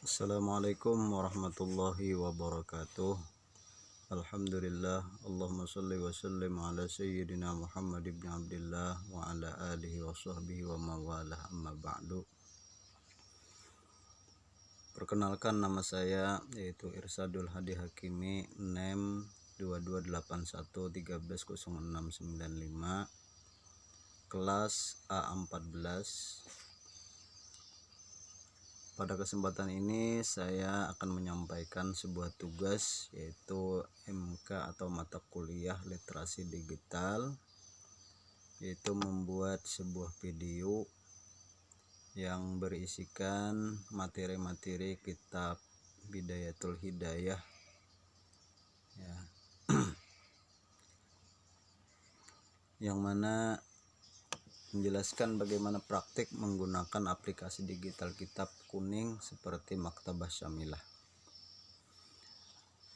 Assalamualaikum warahmatullahi wabarakatuh. Alhamdulillah, Allahumma salli wa sallim ala sayyidina Muhammad ibn Abdullah wa ala alihi wa sahbihi wa mawalah, amma ba'du. Perkenalkan, nama saya yaitu Irsadul Hadi Hakimi, NEM 2281130695, kelas A14. Pada kesempatan ini saya akan menyampaikan sebuah tugas, yaitu MK atau mata kuliah literasi digital, yaitu membuat sebuah video yang berisikan materi-materi kitab Bidayatul Hidayah ya. Yang mana menjelaskan bagaimana praktik menggunakan aplikasi digital kitab kuning seperti Maktabah Syamilah.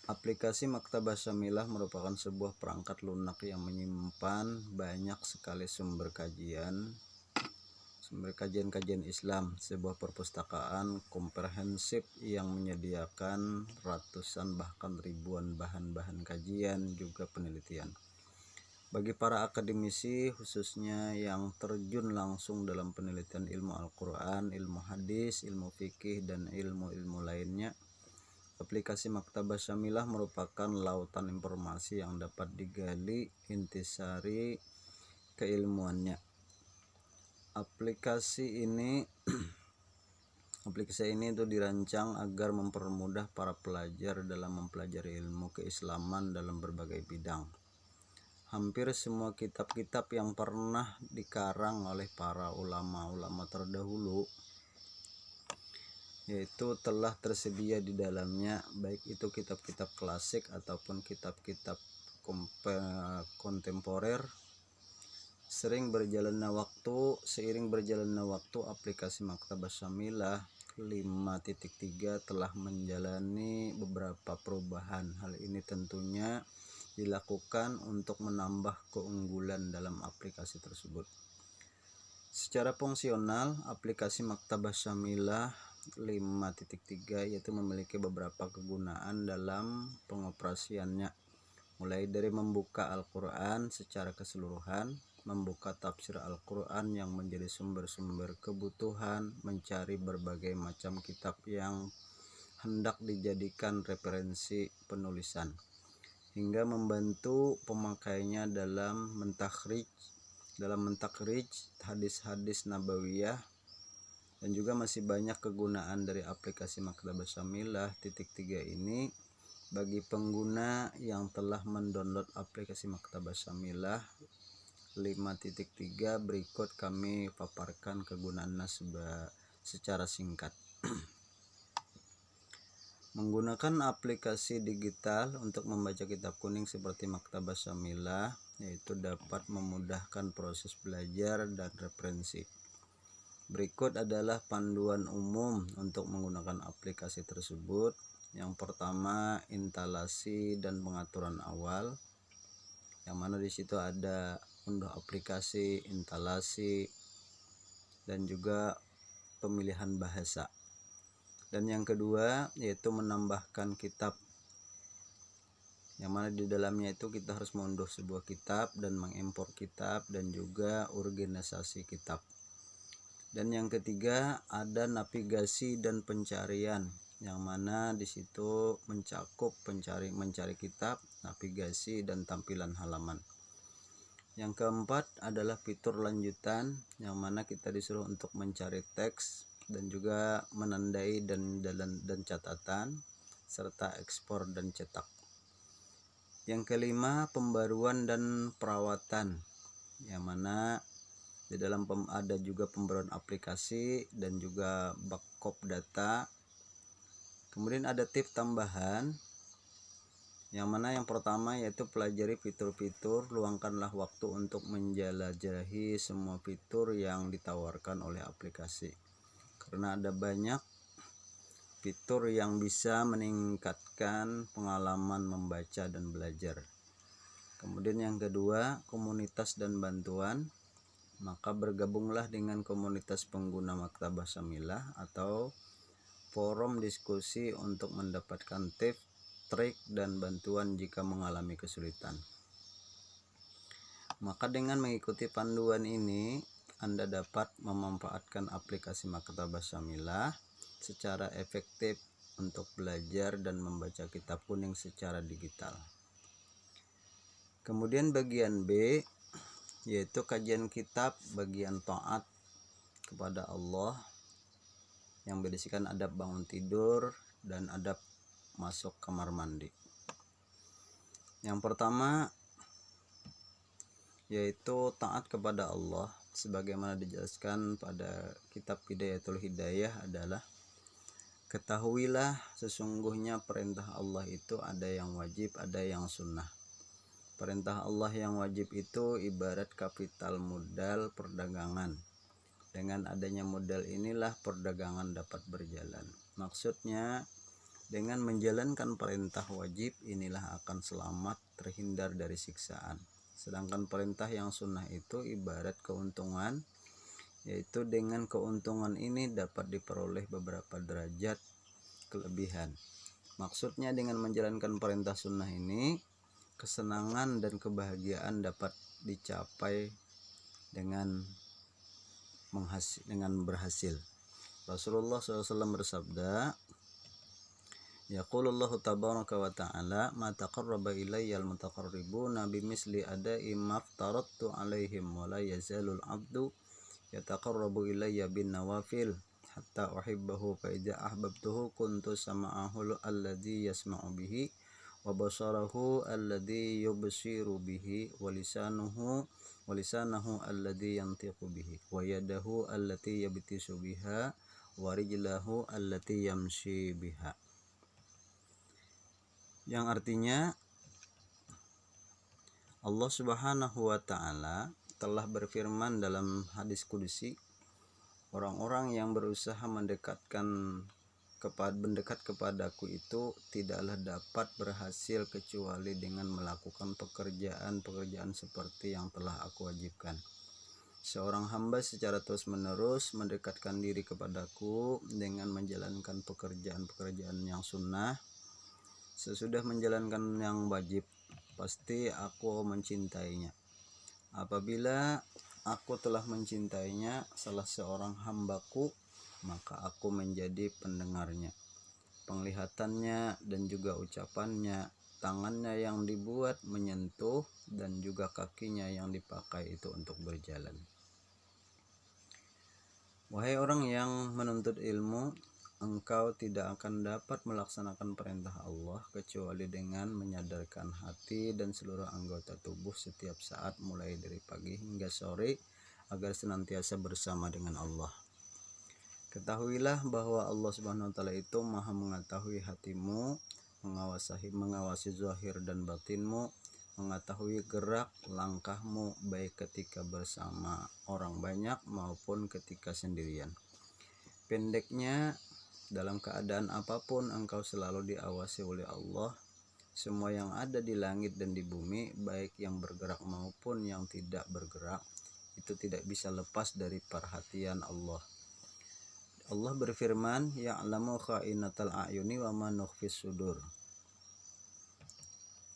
Aplikasi Maktabah Syamilah merupakan sebuah perangkat lunak yang menyimpan banyak sekali sumber kajian Islam, sebuah perpustakaan komprehensif yang menyediakan ratusan bahkan ribuan bahan-bahan kajian juga penelitian. Bagi para akademisi khususnya yang terjun langsung dalam penelitian ilmu Al-Quran, ilmu hadis, ilmu fikih, dan ilmu-ilmu lainnya, aplikasi Maktabah Syamilah merupakan lautan informasi yang dapat digali intisari keilmuannya. Aplikasi ini itu dirancang agar mempermudah para pelajar dalam mempelajari ilmu keislaman dalam berbagai bidang. Hampir semua kitab-kitab yang pernah dikarang oleh para ulama-ulama terdahulu yaitu telah tersedia di dalamnya, baik itu kitab-kitab klasik ataupun kitab-kitab kontemporer. Seiring berjalannya waktu, aplikasi Maktabah Syamilah 5.3 telah menjalani beberapa perubahan. Hal ini tentunya dilakukan untuk menambah keunggulan dalam aplikasi tersebut. Secara fungsional, aplikasi Maktabah Syamilah 5.3 yaitu memiliki beberapa kegunaan dalam pengoperasiannya, mulai dari membuka Al-Quran secara keseluruhan, membuka tafsir Al-Quran yang menjadi sumber-sumber kebutuhan, mencari berbagai macam kitab yang hendak dijadikan referensi penulisan, hingga membantu pemakainya dalam mentakhrij hadis-hadis nabawiyah. Dan juga masih banyak kegunaan dari aplikasi Maktabah Syamilah 3 ini bagi pengguna yang telah mendownload aplikasi Maktabah Syamilah 5.3. Berikut kami paparkan kegunaannya secara singkat. Menggunakan aplikasi digital untuk membaca kitab kuning seperti Maktabah Syamilah yaitu dapat memudahkan proses belajar dan referensi. Berikut adalah panduan umum untuk menggunakan aplikasi tersebut. Yang pertama, instalasi dan pengaturan awal, yang mana di situ ada unduh aplikasi, instalasi, dan juga pemilihan bahasa. Dan yang kedua yaitu menambahkan kitab, yang mana di dalamnya itu kita harus mengunduh sebuah kitab dan mengimpor kitab dan juga organisasi kitab. Dan yang ketiga ada navigasi dan pencarian, yang mana di situ mencakup mencari kitab, navigasi, dan tampilan halaman. Yang keempat adalah fitur lanjutan, yang mana kita disuruh untuk mencari teks dan juga menandai dan catatan serta ekspor dan cetak. Yang kelima, pembaruan dan perawatan, yang mana di dalam ada juga pembaruan aplikasi dan juga backup data. Kemudian ada tips tambahan, yang mana yang pertama yaitu pelajari fitur-fitur, luangkanlah waktu untuk menjelajahi semua fitur yang ditawarkan oleh aplikasi, karena ada banyak fitur yang bisa meningkatkan pengalaman membaca dan belajar. Kemudian yang kedua, komunitas dan bantuan. Maka bergabunglah dengan komunitas pengguna Maktabah Syamilah atau forum diskusi untuk mendapatkan tips, trik, dan bantuan jika mengalami kesulitan. Maka dengan mengikuti panduan ini, Anda dapat memanfaatkan aplikasi Maktabah Syamilah secara efektif untuk belajar dan membaca kitab kuning secara digital. Kemudian bagian B, yaitu kajian kitab bagian taat kepada Allah yang berisikan adab bangun tidur dan adab masuk kamar mandi. Yang pertama yaitu taat kepada Allah, sebagaimana dijelaskan pada kitab Hidayatul Hidayah adalah: ketahuilah sesungguhnya perintah Allah itu ada yang wajib, ada yang sunnah. Perintah Allah yang wajib itu ibarat kapital modal perdagangan. Dengan adanya modal inilah perdagangan dapat berjalan. Maksudnya, dengan menjalankan perintah wajib inilah akan selamat terhindar dari siksaan. Sedangkan perintah yang sunnah itu ibarat keuntungan, yaitu dengan keuntungan ini dapat diperoleh beberapa derajat kelebihan. Maksudnya dengan menjalankan perintah sunnah ini, kesenangan dan kebahagiaan dapat dicapai dengan berhasil. Rasulullah SAW bersabda, yaqulullahu tabaraka wa ta'ala, ma taqarraba ilayya al-mutaqarribuna bimisli ada'i maftaradtu alaihim wa la yazalul abdu yataqarrabu ilayya bin nawafil hatta uhibbahu fa idza ahbabtuhu kuntu sama'ahu alladhi yasma'u bihi wa basarahu alladhi yubsiru bihi wa lisanahu alladhi yantiqu bihi wa yadahu allati yabtisu biha wa rijlahu allati yamshi biha. Yang artinya Allah Subhanahu wa ta'ala telah berfirman dalam hadis kudusi, orang-orang yang berusaha mendekat kepadaku itu tidaklah dapat berhasil kecuali dengan melakukan pekerjaan-pekerjaan seperti yang telah aku wajibkan. Seorang hamba secara terus-menerus mendekatkan diri kepadaku dengan menjalankan pekerjaan-pekerjaan yang sunnah. Sesudah menjalankan yang wajib, pasti aku mencintainya. Apabila aku telah mencintainya salah seorang hambaku, maka aku menjadi pendengarnya, penglihatannya, dan juga ucapannya, tangannya yang dibuat menyentuh, dan juga kakinya yang dipakai itu untuk berjalan. Wahai orang yang menuntut ilmu, engkau tidak akan dapat melaksanakan perintah Allah kecuali dengan menyadarkan hati dan seluruh anggota tubuh setiap saat mulai dari pagi hingga sore agar senantiasa bersama dengan Allah. Ketahuilah bahwa Allah Subhanahu wa ta'ala itu Maha mengetahui hatimu, mengawasi zahir dan batinmu, mengetahui gerak langkahmu baik ketika bersama orang banyak maupun ketika sendirian. Pendeknya, dalam keadaan apapun engkau selalu diawasi oleh Allah. Semua yang ada di langit dan di bumi, baik yang bergerak maupun yang tidak bergerak, itu tidak bisa lepas dari perhatian Allah. Allah berfirman, ya'lamu kha'inatal a'yuni wa ma nukhfis sudur.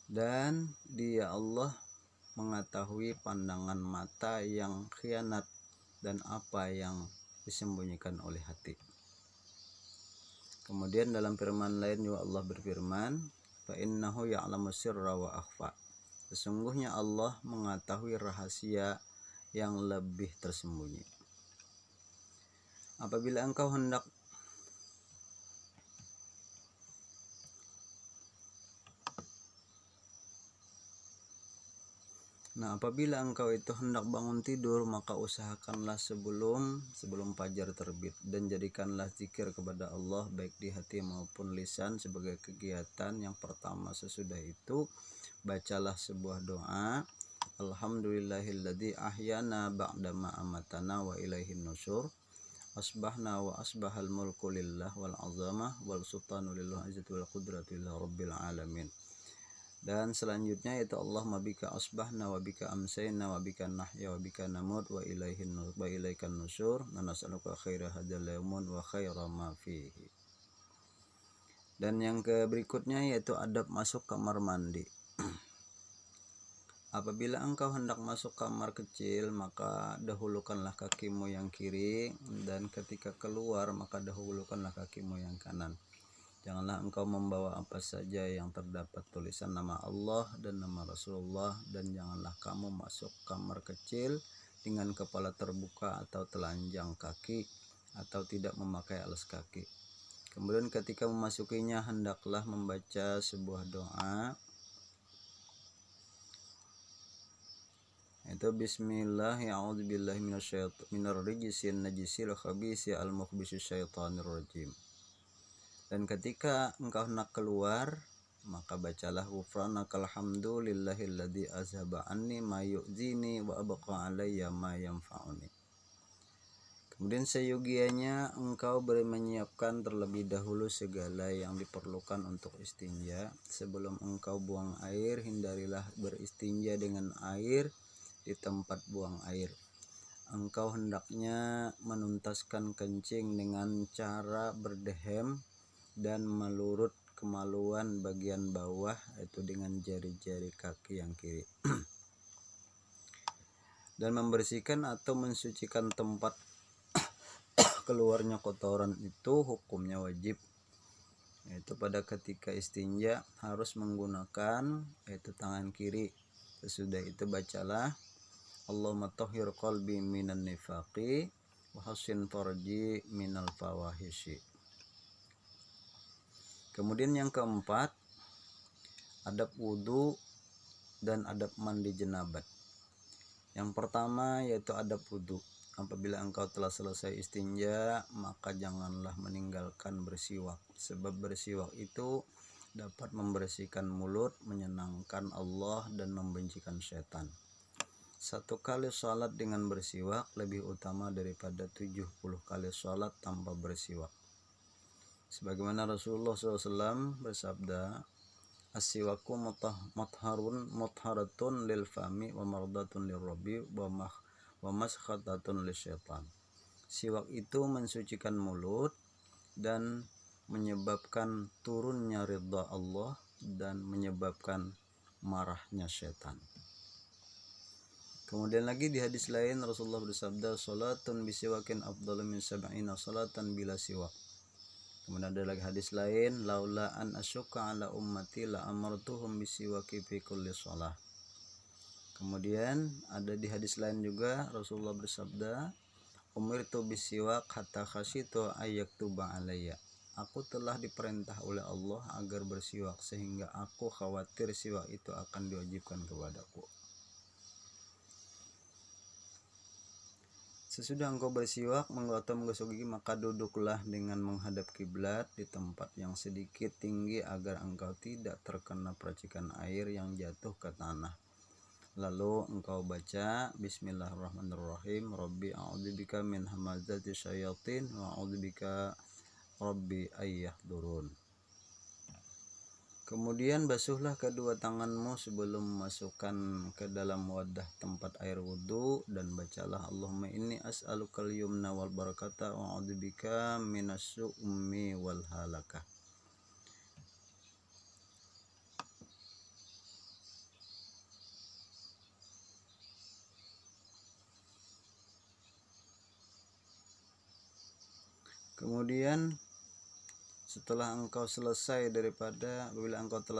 Dan Dia Allah mengetahui pandangan mata yang khianat dan apa yang disembunyikan oleh hati. Kemudian dalam firman lain juga Allah berfirman, fa innahu ya'lamu sirra wa akhfa. Sesungguhnya Allah mengetahui rahasia yang lebih tersembunyi. Apabila engkau itu hendak bangun tidur, maka usahakanlah sebelum fajar terbit, dan jadikanlah zikir kepada Allah baik di hati maupun lisan sebagai kegiatan yang pertama. Sesudah itu bacalah sebuah doa, alhamdulillahilladzi ahyana ba'dama amatana wa ilaihin nusyur. Asbahna wa asbahal mulku lillah wal azamah wal sultanu lillah izzati wal qudratu lillah rabbil alamin. Dan selanjutnya itu Allahumma bika asbahna wa bika amsayna wa bika nahya wa bika namut wa ilaikan nusyur. Nas'aluka khaira hadzal yaumun wa khaira ma fihi. Dan yang berikutnya yaitu adab masuk kamar mandi. Apabila engkau hendak masuk kamar kecil, maka dahulukanlah kakimu yang kiri, dan ketika keluar maka dahulukanlah kakimu yang kanan. Janganlah engkau membawa apa saja yang terdapat tulisan nama Allah dan nama Rasulullah, dan janganlah kamu masuk kamar kecil dengan kepala terbuka atau telanjang kaki atau tidak memakai alas kaki. Kemudian ketika memasukinya hendaklah membaca sebuah doa, itu bismillah a'udzubillahi minarrijsin najisil khabisi al-mukhbisi syaitanir rajim. Dan ketika engkau hendak keluar, maka bacalah ghufranakal hamdu lillahilladzi azhaba anni ma yu'zini wa abqa alayya ma yanfa'uni. Kemudian seyogianya engkau menyiapkan terlebih dahulu segala yang diperlukan untuk istinja. Sebelum engkau buang air, hindarilah beristinja dengan air di tempat buang air. Engkau hendaknya menuntaskan kencing dengan cara berdehem dan melurut kemaluan bagian bawah, itu dengan jari-jari kaki yang kiri. Dan membersihkan atau mensucikan tempat keluarnya kotoran itu hukumnya wajib, yaitu pada ketika istinja harus menggunakan yaitu tangan kiri. Sesudah itu bacalah Allahumma tahhir qalbi minan nifaqi wa hassin farji minal fawahishi. Kemudian yang keempat, adab wudhu dan adab mandi jenabat. Yang pertama yaitu adab wudhu. Apabila engkau telah selesai istinja, maka janganlah meninggalkan bersiwak, sebab bersiwak itu dapat membersihkan mulut, menyenangkan Allah dan membencikan setan. 1 kali sholat dengan bersiwak lebih utama daripada 70 kali sholat tanpa bersiwak. Sebagaimana Rasulullah SAW bersabda, as-siwaku mutharatun lil fami wa mardatun lil rabbi wa maskhatatun lisyaitan. Siwak itu mensucikan mulut dan menyebabkan turunnya ridha Allah dan menyebabkan marahnya setan. Kemudian lagi di hadis lain Rasulullah bersabda, salatun bisiwakin afdalu min sab'ina salatan bila siwak. Kemudian ada lagi hadis lain, laula an asyqa ala ummati la amartuhum bisiwaki fi kulli shalah. Kemudian ada di hadis lain juga Rasulullah bersabda, umirtu bisiwak hatta khasyitu ayyaktuba alayya. Aku telah diperintah oleh Allah agar bersiwak sehingga aku khawatir siwak itu akan diwajibkan kepadaku. Sesudah engkau bersiwak atau menggosok gigi, maka duduklah dengan menghadap kiblat di tempat yang sedikit tinggi agar engkau tidak terkena percikan air yang jatuh ke tanah. Lalu engkau baca bismillahirrahmanirrahim, Rabbi a'udzubika min hamazati syayatin wa a'udzubika Rabbi ayyahdurun. Kemudian basuhlah kedua tanganmu sebelum memasukkan ke dalam wadah tempat air wudhu dan bacalah Allahumma inni as'alukal yumna wal barakata wa a'udzubika minasy-syu'mi wal halakah. Kemudian apabila engkau telah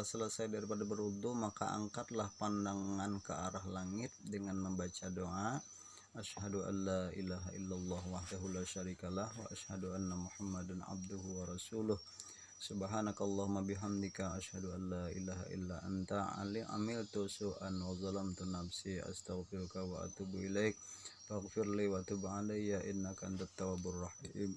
selesai daripada berwudu, maka angkatlah pandangan ke arah langit dengan membaca doa, asyhadu an la ilaha illallah wahdahu la syarikalah wa asyhadu anna muhammadan abduhu wa rasuluh. Subhanakallahumma bihamdika asyhadu an la ilaha illa anta amiltu su'an wa zalamtu nafsi astaghfiruka wa atubu ilaik faghfirli wa tub alayya innaka antat tawwabur rahim.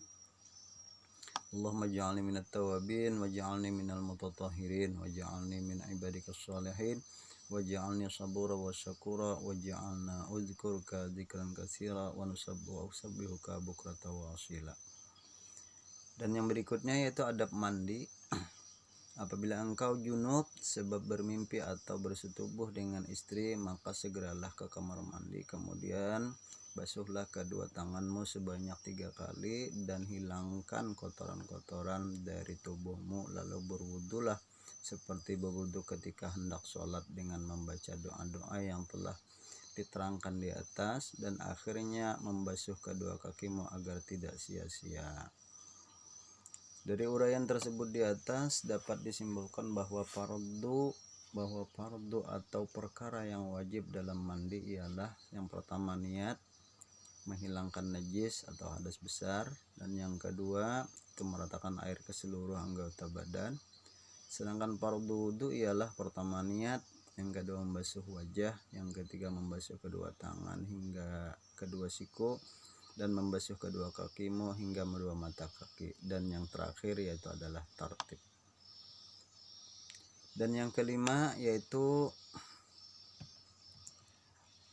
Allahumma ja'alni minat tawabin waj'alni minal mutatahhirin waj'alni min ibadikas shalihin waj'alni sabura wa syakura waj'alna uzkurka dzikran katsira wa nusabbihuka bukrata wa asila. Dan yang berikutnya yaitu adab mandi. Apabila engkau junub sebab bermimpi atau bersetubuh dengan istri, maka segeralah ke kamar mandi, kemudian basuhlah kedua tanganmu sebanyak 3 kali dan hilangkan kotoran-kotoran dari tubuhmu, lalu berwudulah seperti berwudu ketika hendak sholat dengan membaca doa-doa yang telah diterangkan di atas, dan akhirnya membasuh kedua kakimu agar tidak sia-sia. Dari uraian tersebut di atas dapat disimpulkan bahwa fardu atau perkara yang wajib dalam mandi ialah yang pertama niat, menghilangkan najis atau hadas besar, dan yang kedua itu meratakan air ke seluruh anggota badan. Sedangkan fardu wudu ialah pertama niat, yang kedua membasuh wajah, yang ketiga membasuh kedua tangan hingga kedua siku, dan membasuh kedua kakimu hingga kedua mata kaki, dan yang terakhir yaitu adalah tartib. Dan yang kelima yaitu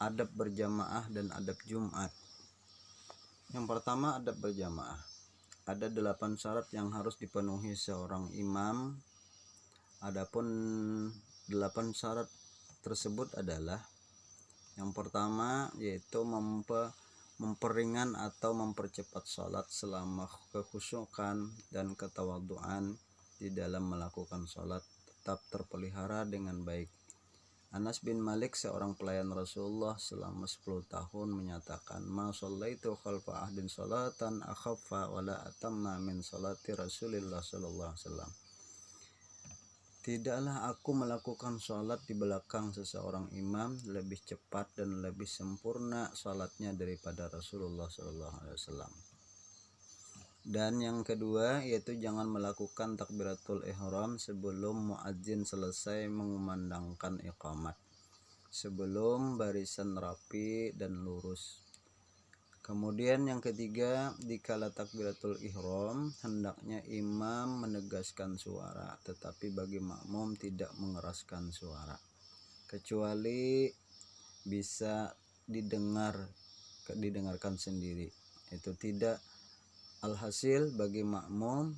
adab berjamaah dan adab Jumat. Yang pertama adab berjamaah. Ada 8 syarat yang harus dipenuhi seorang imam. Adapun 8 syarat tersebut adalah yang pertama yaitu memperingan atau mempercepat sholat selama kekhusyukan dan ketawaduan di dalam melakukan sholat tetap terpelihara dengan baik. Anas bin Malik, seorang pelayan Rasulullah selama 10 tahun, menyatakan, "Ma shallaitu khalfa ahdin sholatan akhaffa wala atamma min sholati Rasulillah sallallahu alaihi wasallam." Tidaklah aku melakukan sholat di belakang seseorang imam lebih cepat dan lebih sempurna sholatnya daripada Rasulullah SAW. Dan yang kedua yaitu jangan melakukan takbiratul ihram sebelum muadzin selesai mengumandangkan iqamat, sebelum barisan rapi dan lurus. Kemudian yang ketiga, dikala takbiratul ihram hendaknya imam menegaskan suara, tetapi bagi makmum tidak mengeraskan suara, kecuali bisa didengarkan sendiri. Itu tidak. Alhasil bagi makmum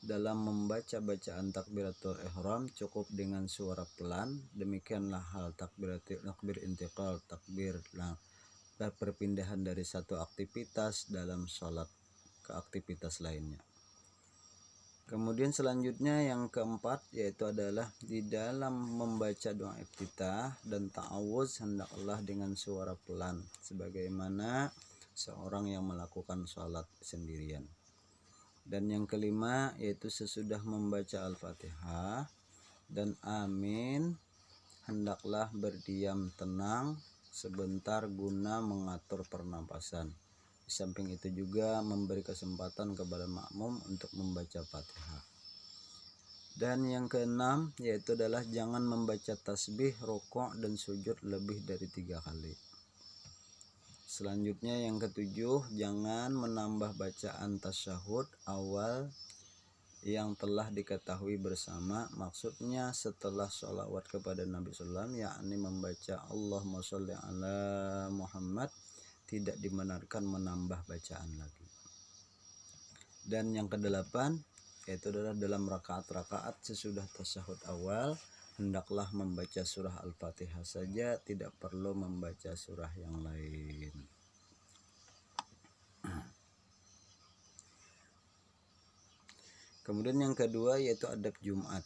dalam membaca bacaan takbiratul ihram cukup dengan suara pelan. Demikianlah hal takbir intiqal, takbir perpindahan dari satu aktivitas dalam sholat ke aktivitas lainnya. Kemudian selanjutnya yang keempat yaitu adalah di dalam membaca doa iftitah dan ta'awuz hendaklah dengan suara pelan sebagaimana seorang yang melakukan sholat sendirian. Dan yang kelima yaitu sesudah membaca Al-Fatihah dan amin hendaklah berdiam tenang sebentar guna mengatur pernapasan. Di samping itu juga memberi kesempatan kepada makmum untuk membaca Fatihah. Dan yang keenam yaitu adalah jangan membaca tasbih, rukuk dan sujud lebih dari 3 kali. Selanjutnya yang ketujuh, jangan menambah bacaan tasyahud awal yang telah diketahui bersama, maksudnya setelah sholawat kepada Nabi SAW, yakni membaca Allahumma sholli ala Muhammad, tidak dibenarkan menambah bacaan lagi. Dan yang kedelapan yaitu adalah dalam rakaat-rakaat sesudah tasyahud awal hendaklah membaca surah Al-Fatihah saja, tidak perlu membaca surah yang lain. Kemudian yang kedua yaitu adab Jumat.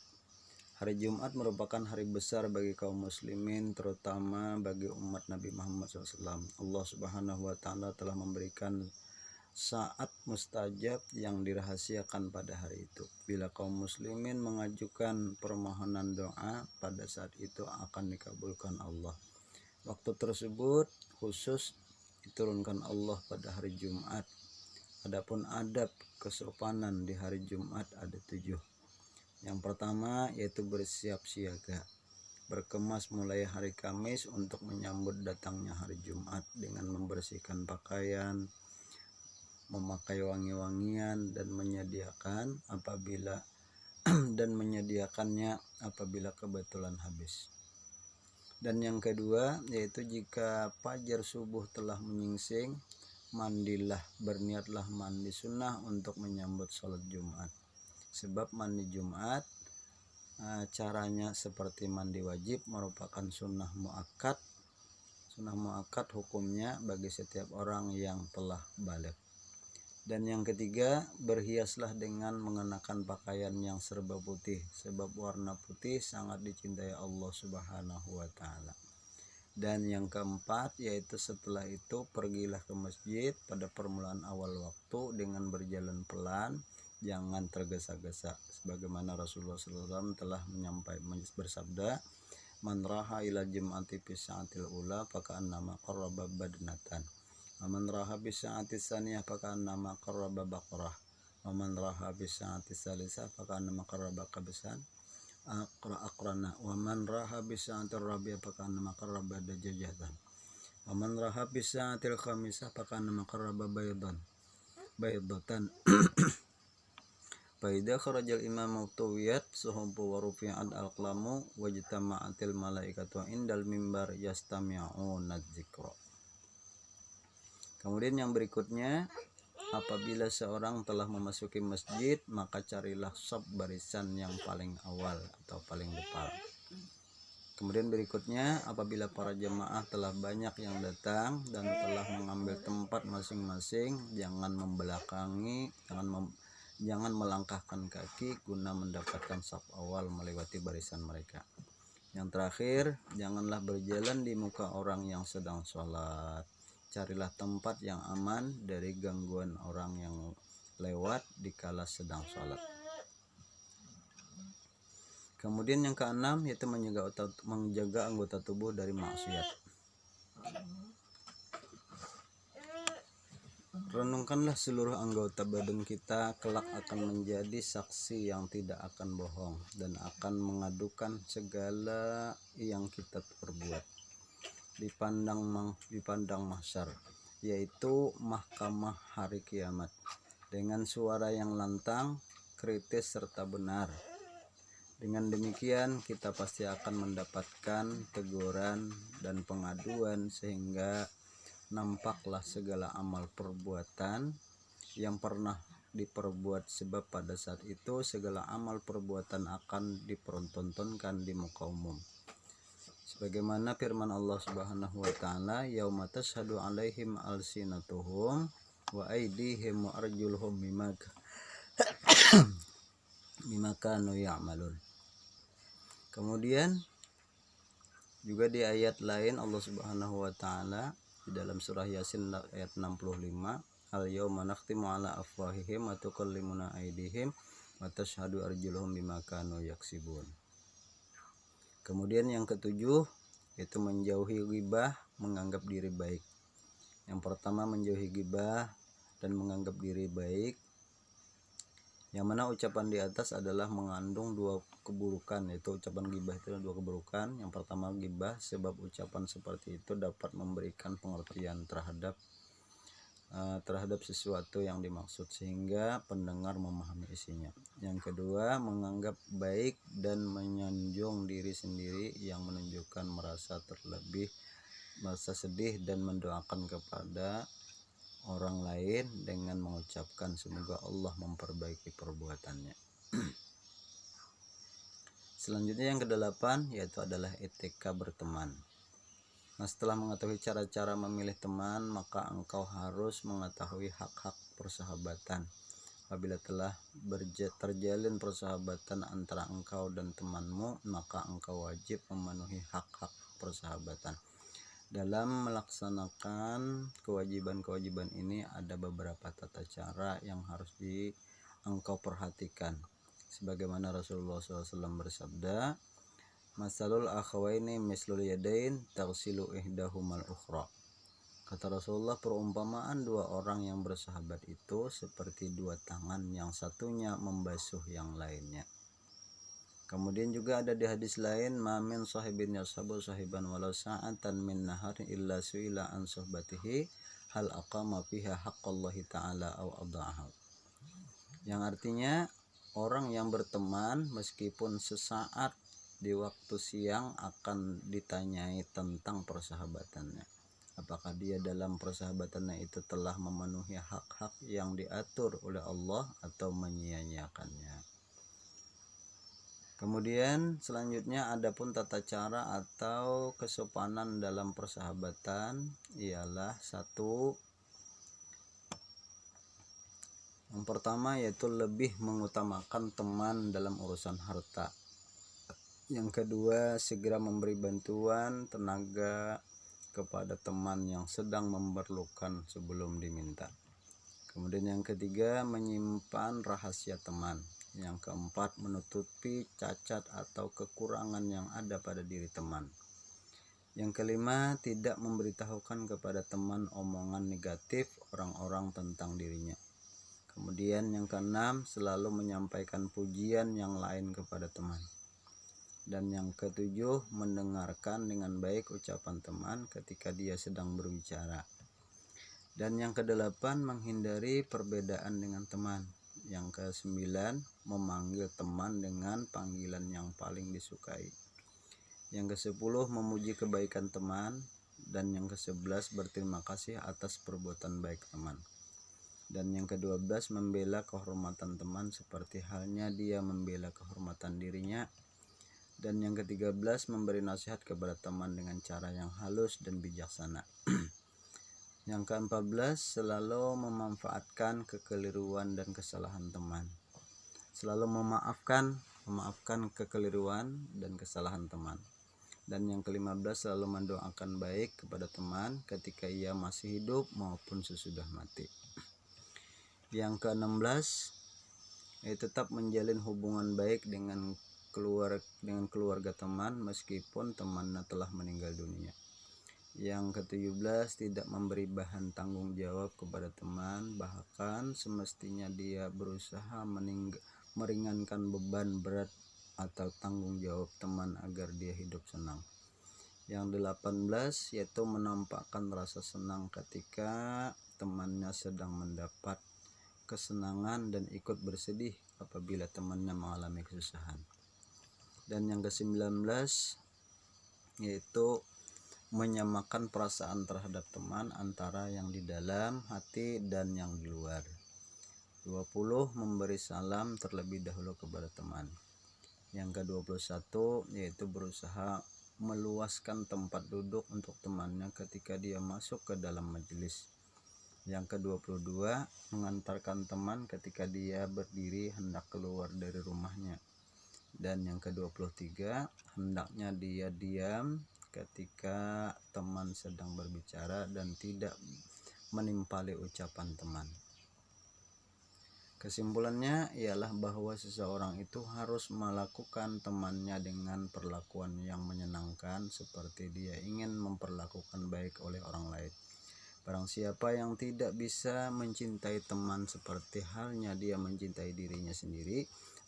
Hari Jumat merupakan hari besar bagi kaum muslimin, terutama bagi umat Nabi Muhammad SAW. Allah Subhanahu wa Ta'ala telah memberikan saat mustajab yang dirahasiakan pada hari itu. Bila kaum muslimin mengajukan permohonan doa, pada saat itu akan dikabulkan Allah. Waktu tersebut khusus diturunkan Allah pada hari Jumat. Adapun adab kesopanan di hari Jumat ada 7. Yang pertama yaitu bersiap siaga, berkemas mulai hari Kamis untuk menyambut datangnya hari Jumat dengan membersihkan pakaian, memakai wangi-wangian dan menyediakannya apabila kebetulan habis. Dan yang kedua yaitu jika fajar subuh telah menyingsing, berniatlah mandi sunnah untuk menyambut sholat Jumat. Sebab mandi Jumat Caranya seperti mandi wajib merupakan sunnah muakkad. Sunnah muakkad hukumnya bagi setiap orang yang telah baligh. Dan yang ketiga, berhiaslah dengan mengenakan pakaian yang serba putih, sebab warna putih sangat dicintai Allah Subhanahu wa taala. Dan yang keempat, yaitu setelah itu pergilah ke masjid pada permulaan awal waktu dengan berjalan pelan, jangan tergesa-gesa, sebagaimana Rasulullah SAW telah bersabda, man raha ila jum'ati fi sa'atil ula faka'annama qarraba badnatan, wa man raha fi sa'ati tsaniyah faka'annama qarraba baqarah, wa man raha fi sa'ati tsalisah faka'annama qarraba kabsan aqrana, wa man raha bi sa'atir rabi'ah faka'annama qarraba dajajatan, wa man raha bi sa'atil khamisah faka'annama qarraba baydatan fa idza kharajal imamu tuwiyat suhubu wa rufi'at al-qalamu wajtama'atil malaikatu indal mimbar yastami'una dzikra. Kemudian yang berikutnya, apabila seorang telah memasuki masjid, maka carilah shaf barisan yang paling awal atau paling depan. Kemudian berikutnya, apabila para jemaah telah banyak yang datang dan telah mengambil tempat masing-masing, jangan membelakangi, jangan melangkahkan kaki guna mendapatkan shaf awal melewati barisan mereka. Yang terakhir, janganlah berjalan di muka orang yang sedang sholat. Carilah tempat yang aman dari gangguan orang yang lewat dikala sedang sholat. Kemudian yang keenam, yaitu menjaga anggota tubuh dari maksiat. Renungkanlah seluruh anggota badan kita kelak akan menjadi saksi yang tidak akan bohong dan akan mengadukan segala yang kita perbuat dipandang mahsyar, yaitu mahkamah hari kiamat, dengan suara yang lantang, kritis serta benar. Dengan demikian kita pasti akan mendapatkan teguran dan pengaduan, sehingga nampaklah segala amal perbuatan yang pernah diperbuat, sebab pada saat itu segala amal perbuatan akan dipertontonkan di muka umum. Sebagaimana firman Allah Subhanahu wa taala, yauma tashhadu 'alaihim alsinatuhum wa aydihim wa arjuluhum bima kanu ya'malun. Kemudian juga di ayat lain Allah Subhanahu wa taala di dalam surah Yasin ayat 65, al yauma nakhtimu 'ala afwahihim wa tukallimuna aydihim wa tashhadu arjuluhum bima kanu yaksibun. Kemudian yang ketujuh, yaitu menjauhi ghibah, menganggap diri baik. Yang pertama, menjauhi ghibah dan menganggap diri baik, yang mana ucapan di atas adalah mengandung dua keburukan, yaitu ucapan ghibah itu ada dua keburukan. Yang pertama ghibah, sebab ucapan seperti itu dapat memberikan pengertian terhadap sesuatu yang dimaksud sehingga pendengar memahami isinya. Yang kedua, menganggap baik dan menyanjung diri sendiri yang menunjukkan merasa sedih dan mendoakan kepada orang lain dengan mengucapkan semoga Allah memperbaiki perbuatannya. Selanjutnya yang kedelapan, yaitu adalah etika berteman. Nah, setelah mengetahui cara-cara memilih teman, maka engkau harus mengetahui hak-hak persahabatan. Apabila telah terjalin persahabatan antara engkau dan temanmu, maka engkau wajib memenuhi hak-hak persahabatan. Dalam melaksanakan kewajiban-kewajiban ini ada beberapa tata cara yang harus engkau perhatikan. Sebagaimana Rasulullah SAW bersabda, masalul akhawaini mislul yadain taghsilu ihdahumal ukhra. Kata Rasulullah, perumpamaan dua orang yang bersahabat itu seperti dua tangan yang satunya membasuh yang lainnya. Kemudian juga ada di hadis lain, ma min sahibin yasabu sahiban walau sa'atan min nahar illa su'ila an suhbatihi hal aqama fiha haqqallahi ta'ala aw adha'ahu. Yang artinya, orang yang berteman meskipun sesaat di waktu siang akan ditanyai tentang persahabatannya. Apakah dia dalam persahabatannya itu telah memenuhi hak-hak yang diatur oleh Allah atau menyia-nyiakannya. Kemudian selanjutnya adapun tata cara atau kesopanan dalam persahabatan ialah satu, yang pertama yaitu lebih mengutamakan teman dalam urusan harta. Yang kedua, segera memberi bantuan tenaga kepada teman yang sedang memerlukan sebelum diminta. Kemudian yang ketiga, menyimpan rahasia teman. Yang keempat, menutupi cacat atau kekurangan yang ada pada diri teman. Yang kelima, tidak memberitahukan kepada teman omongan negatif orang-orang tentang dirinya. Kemudian yang keenam, selalu menyampaikan pujian yang lain kepada teman. Dan yang ketujuh, mendengarkan dengan baik ucapan teman ketika dia sedang berbicara. Dan yang kedelapan, menghindari perbedaan dengan teman. Yang kesembilan, memanggil teman dengan panggilan yang paling disukai. Yang kesepuluh, memuji kebaikan teman. Dan yang kesebelas, berterima kasih atas perbuatan baik teman. Dan yang ke-12, membela kehormatan teman seperti halnya dia membela kehormatan dirinya. Dan yang ke-13, memberi nasihat kepada teman dengan cara yang halus dan bijaksana. Yang ke-14, selalu memanfaatkan kekeliruan dan kesalahan teman. Selalu memaafkan kekeliruan dan kesalahan teman. Dan yang ke-15, selalu mendoakan baik kepada teman ketika ia masih hidup maupun sesudah mati. Yang ke-16, tetap menjalin hubungan baik dengan keluarga teman meskipun temannya telah meninggal dunia. Yang ke-17, tidak memberi bahan tanggung jawab kepada teman, bahkan semestinya dia berusaha meringankan beban berat atau tanggung jawab teman agar dia hidup senang. Yang 18, yaitu menampakkan rasa senang ketika temannya sedang mendapat kesenangan dan ikut bersedih apabila temannya mengalami kesusahan. Dan yang ke-19, yaitu menyamakan perasaan terhadap teman antara yang di dalam hati dan yang di luar. 20, memberi salam terlebih dahulu kepada teman. Yang ke-21, yaitu berusaha meluaskan tempat duduk untuk temannya ketika dia masuk ke dalam majelis. Yang ke-22, mengantarkan teman ketika dia berdiri hendak keluar dari rumahnya. Dan yang ke-23, hendaknya dia diam ketika teman sedang berbicara dan tidak menimpali ucapan teman. Kesimpulannya ialah bahwa seseorang itu harus melakukan temannya dengan perlakuan yang menyenangkan seperti dia ingin memperlakukan baik oleh orang lain. Barang siapa yang tidak bisa mencintai teman seperti halnya dia mencintai dirinya sendiri,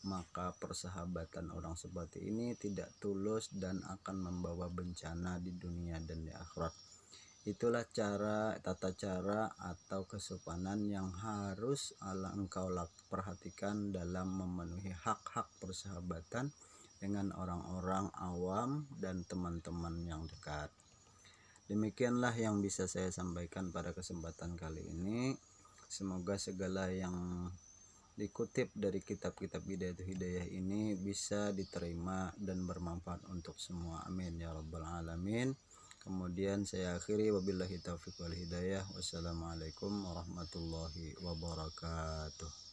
maka persahabatan orang seperti ini tidak tulus dan akan membawa bencana di dunia dan di akhirat. Itulah tata cara atau kesopanan yang harus engkau perhatikan dalam memenuhi hak-hak persahabatan dengan orang-orang awam dan teman-teman yang dekat. Demikianlah yang bisa saya sampaikan pada kesempatan kali ini. Semoga segala yang dikutip dari kitab-kitab hidayah ini bisa diterima dan bermanfaat untuk semua. Amin ya rabbal alamin. Kemudian saya akhiri, wabillahi taufiq wal hidayah. Wassalamualaikum warahmatullahi wabarakatuh.